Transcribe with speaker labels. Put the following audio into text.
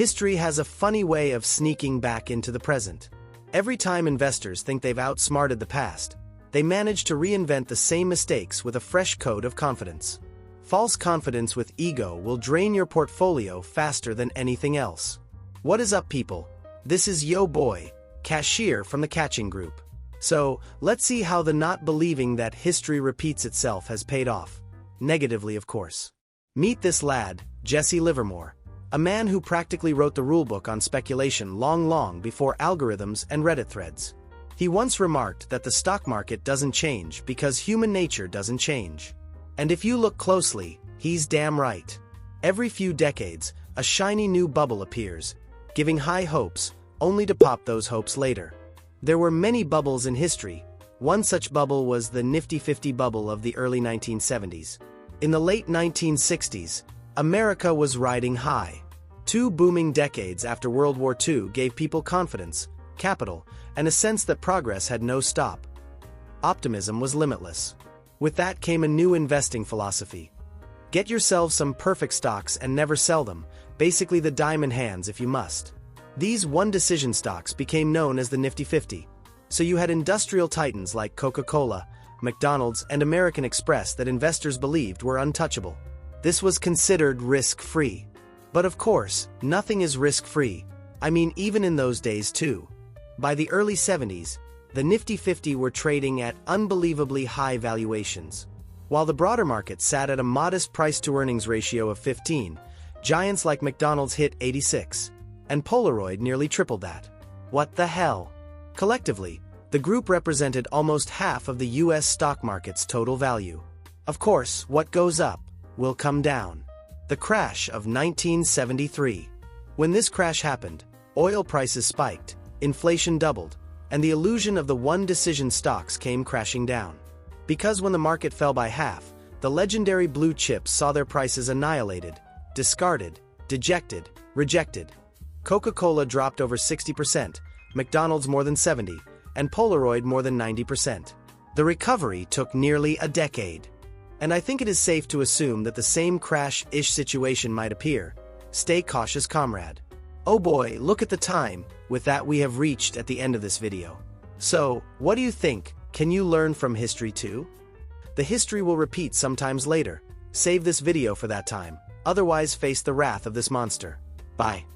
Speaker 1: History has a funny way of sneaking back into the present. Every time investors think they've outsmarted the past, they manage to reinvent the same mistakes with a fresh coat of confidence. False confidence with ego will drain your portfolio faster than anything else. What is up, people? This is Yo Boy, cashier from the Catching Group. So, let's see how the not believing that history repeats itself has paid off. Negatively, of course. Meet this lad, Jesse Livermore, a man who practically wrote the rulebook on speculation long before algorithms and Reddit threads. He once remarked that the stock market doesn't change because human nature doesn't change. And if you look closely, he's damn right. Every few decades, a shiny new bubble appears, giving high hopes, only to pop those hopes later. There were many bubbles in history. One such bubble was the Nifty 50 bubble of the early 1970s. In the late 1960s, America was riding high. 2 booming decades after World War II gave people confidence, capital, and a sense that progress had no stop. Optimism was limitless. With that came a new investing philosophy. Get yourselves some perfect stocks and never sell them, basically the diamond hands if you must. These one-decision stocks became known as the Nifty 50. So you had industrial titans like Coca-Cola, McDonald's, and American Express that investors believed were untouchable. This was considered risk-free. But of course, nothing is risk-free. I mean, even in those days too. By the early 70s, the Nifty 50 were trading at unbelievably high valuations. While the broader market sat at a modest price-to-earnings ratio of 15, giants like McDonald's hit 86, and Polaroid nearly tripled that. What the hell? Collectively, the group represented almost half of the US stock market's total value. Of course, what goes up will come down. The crash of 1973. When this crash happened, oil prices spiked, inflation doubled, and the illusion of the one-decision stocks came crashing down. Because when the market fell by half, the legendary blue chips saw their prices annihilated, discarded, dejected, rejected. Coca-Cola dropped over 60%, McDonald's more than 70%, and Polaroid more than 90%. The recovery took nearly a decade. And I think it is safe to assume that the same crash-ish situation might appear. Stay cautious, comrade. Oh boy, look at the time. With that, we have reached at the end of this video. So, what do you think? Can you learn from history too? The history will repeat sometimes later. Save this video for that time. Otherwise, face the wrath of this monster. Bye.